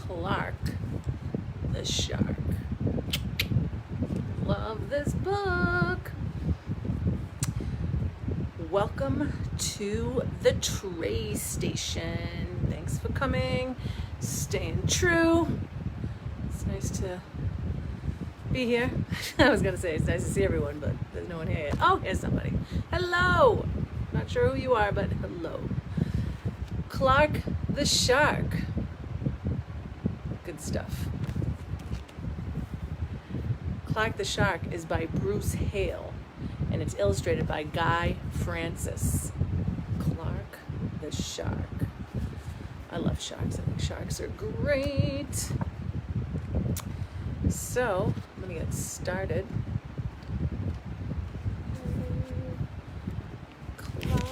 Clark the Shark. Love this book. Welcome to the Tray Station. Thanks for coming, staying true. It's nice to be here. I was gonna say it's nice to see everyone, but there's no one here yet. Oh, here's somebody. Hello. Not sure who you are, but hello. Clark the Shark. Good stuff. Clark the Shark is by Bruce Hale, and it's illustrated by Guy Francis. Clark the Shark. I love sharks. I think sharks are great. So, I'm going to get started. Clark.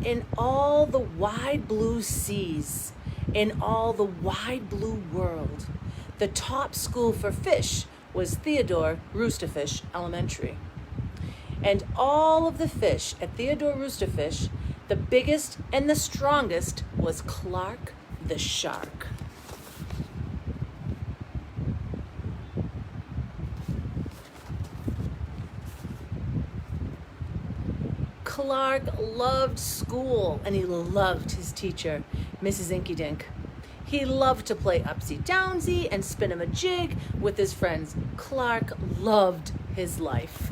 In all the wide blue seas, in all the wide blue world, the top school for fish was Theodore Roosterfish Elementary. And all of the fish at Theodore Roosterfish, the biggest and the strongest was Clark the Shark. Clark loved school, and he loved his teacher, Mrs. Inky Dink. He loved to play upsy-downsy and spin him a jig with his friends. Clark loved his life.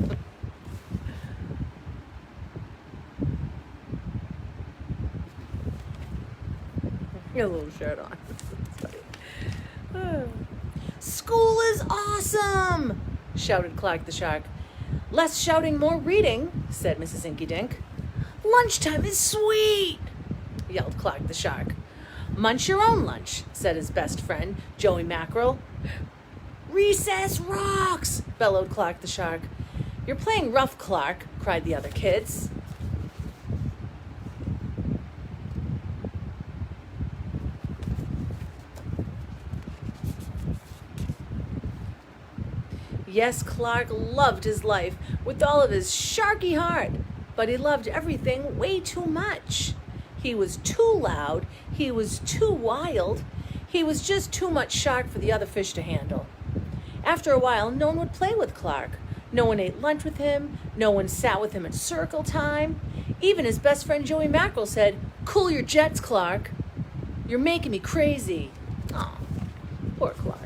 Get a little shirt on. School is awesome, shouted Clark the Shark. Less shouting, more reading, said Mrs. Inky Dink. Lunchtime is sweet, yelled Clark the Shark. Munch your own lunch, said his best friend, Joey Mackerel. Recess rocks, bellowed Clark the Shark. You're playing rough, Clark, cried the other kids. Yes, Clark loved his life with all of his sharky heart, but he loved everything way too much. He was too loud, he was too wild, he was just too much shark for the other fish to handle. After a while, no one would play with Clark. No one ate lunch with him, no one sat with him at circle time. Even his best friend Joey Mackerel said, "Cool your jets, Clark. You're making me crazy." Aw, poor Clark.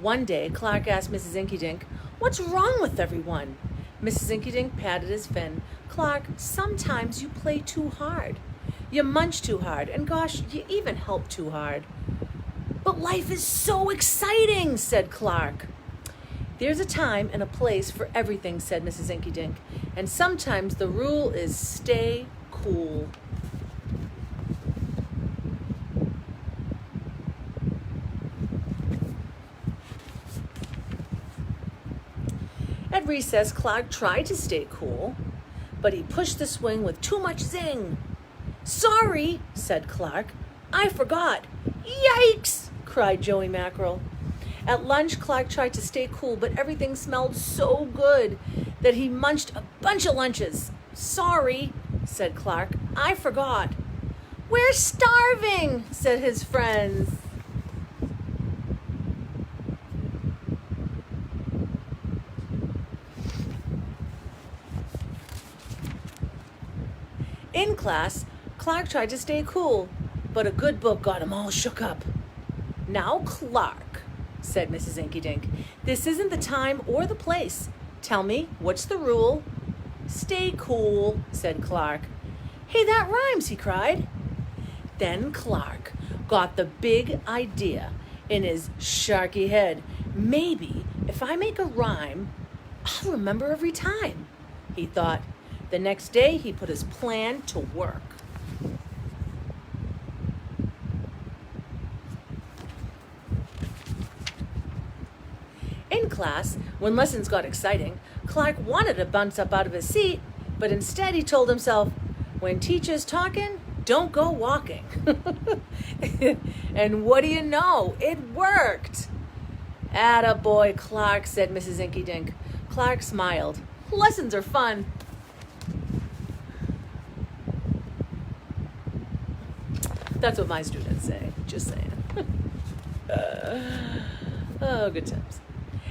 One day, Clark asked Mrs. Inky Dink, "What's wrong with everyone?" Mrs. Inky Dink patted his fin. "Clark, sometimes you play too hard. You munch too hard, and gosh, you even help too hard." "But life is so exciting," said Clark. "There's a time and a place for everything," said Mrs. Inky Dink. "And sometimes the rule is stay cool." At recess, Clark tried to stay cool, but he pushed the swing with too much zing. "Sorry," said Clark. "I forgot." "Yikes!" cried Joey Mackerel. At lunch, Clark tried to stay cool, but everything smelled so good that he munched a bunch of lunches. "Sorry," said Clark. "I forgot." "We're starving," said his friends. In class, Clark tried to stay cool, but a good book got him all shook up. "Now, Clark," said Mrs. Inky Dink, "this isn't the time or the place. Tell me, what's the rule?" "Stay cool," said Clark. "Hey, that rhymes," he cried. Then Clark got the big idea in his sharky head. "Maybe if I make a rhyme, I'll remember every time," he thought. The next day, he put his plan to work. In class, when lessons got exciting, Clark wanted to bounce up out of his seat, but instead he told himself, "When teacher's talking, don't go walking." And what do you know? It worked. Attaboy, Clark, said Mrs. Inky Dink. Clark smiled. Lessons are fun. That's what my students say. Just saying. Oh, good times.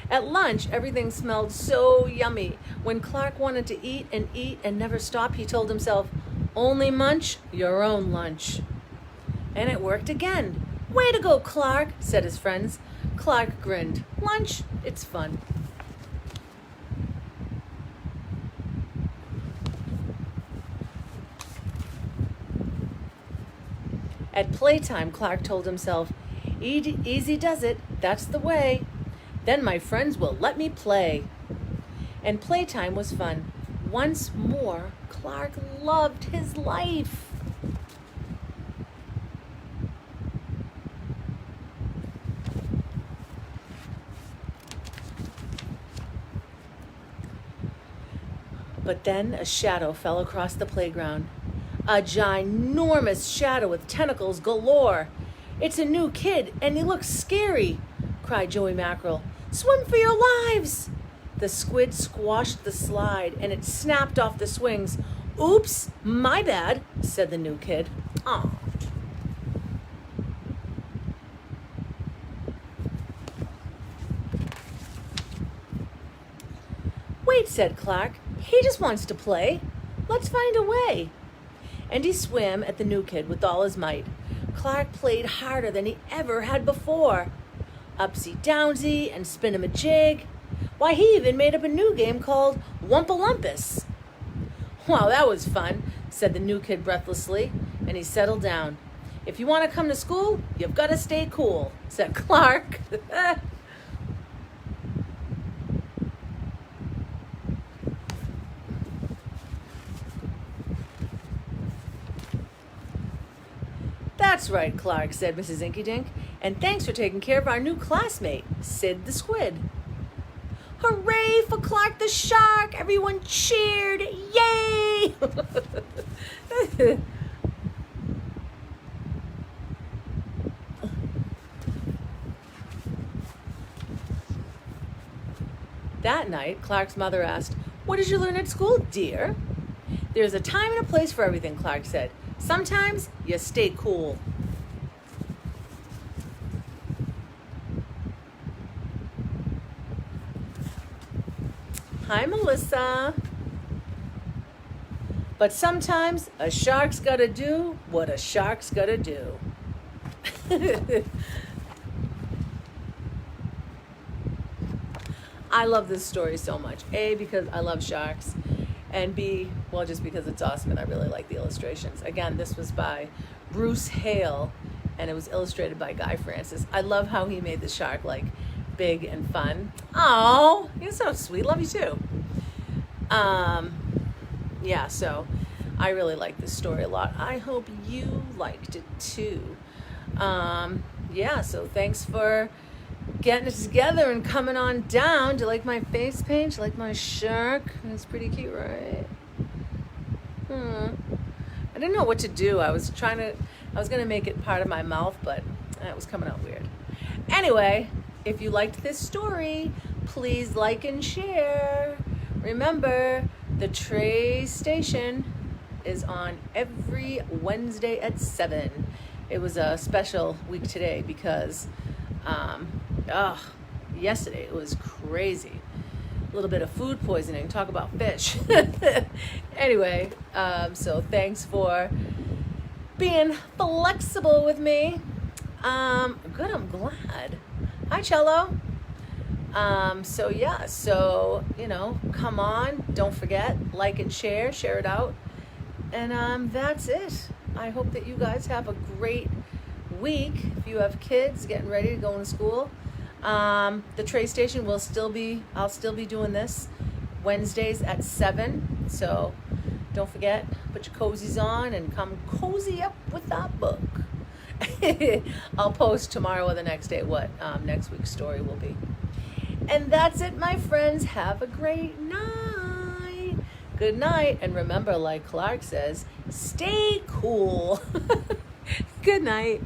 At lunch, everything smelled so yummy. When Clark wanted to eat and never stop, he told himself, only munch your own lunch. And it worked again. Way to go, Clark, said his friends. Clark grinned. Lunch, it's fun. At playtime, Clark told himself, easy does it, that's the way. Then my friends will let me play. And playtime was fun. Once more, Clark loved his life. But then a shadow fell across the playground. A ginormous shadow with tentacles galore. It's a new kid, and he looks scary, cried Joey Mackerel. Swim for your lives! The squid squashed the slide, and it snapped off the swings. Oops, my bad, said the new kid. Aw. Wait, said Clark. He just wants to play. Let's find a way. And he swam at the new kid with all his might. Clark played harder than he ever had before. Upsy-downsy and spin-em-a-jig. Why, he even made up a new game called Wumpa-Lumpus. Wow, that was fun, said the new kid breathlessly, and he settled down. If you want to come to school, you've got to stay cool, said Clark. That's right, Clark, said Mrs. Inky Dink, and thanks for taking care of our new classmate, Sid the Squid. Hooray for Clark the Shark! Everyone cheered! Yay! That night, Clark's mother asked, What did you learn at school, dear? There's a time and a place for everything, Clark said. Sometimes you stay cool. Hi, Melissa. But sometimes a shark's gotta do what a shark's gotta do. I love this story so much. A, because I love sharks. And B, well, just because it's awesome and I really like the illustrations. Again, this was by Bruce Hale, and it was illustrated by Guy Francis. I love how he made the shark, like, big and fun. Oh, he's so sweet. Love you, too. Yeah, so I really like this story a lot. I hope you liked it, too. Yeah, so thanks for getting it together and coming on down. Do you like my face paint? Do you like my shark? It's pretty cute, right? I didn't know what to do. I was gonna make it part of my mouth, but it was coming out weird. Anyway, if you liked this story, please like and share. Remember, the Tray Station is on every Wednesday at 7. It was a special week today because yesterday it was crazy. A little bit of food poisoning. Talk about fish. Anyway, so thanks for being flexible with me. Good, I'm glad. Hi, Cello. So come on. Don't forget, like and share it out. And that's it. I hope that you guys have a great week. If you have kids getting ready to go into school, the Tray Station I'll still be doing this Wednesdays at 7. So don't forget, put your cozies on and come cozy up with that book. I'll post tomorrow or the next day what next week's story will be. And that's it, my friends. Have a great night. Good night. And remember, like Clark says, stay cool. Good night.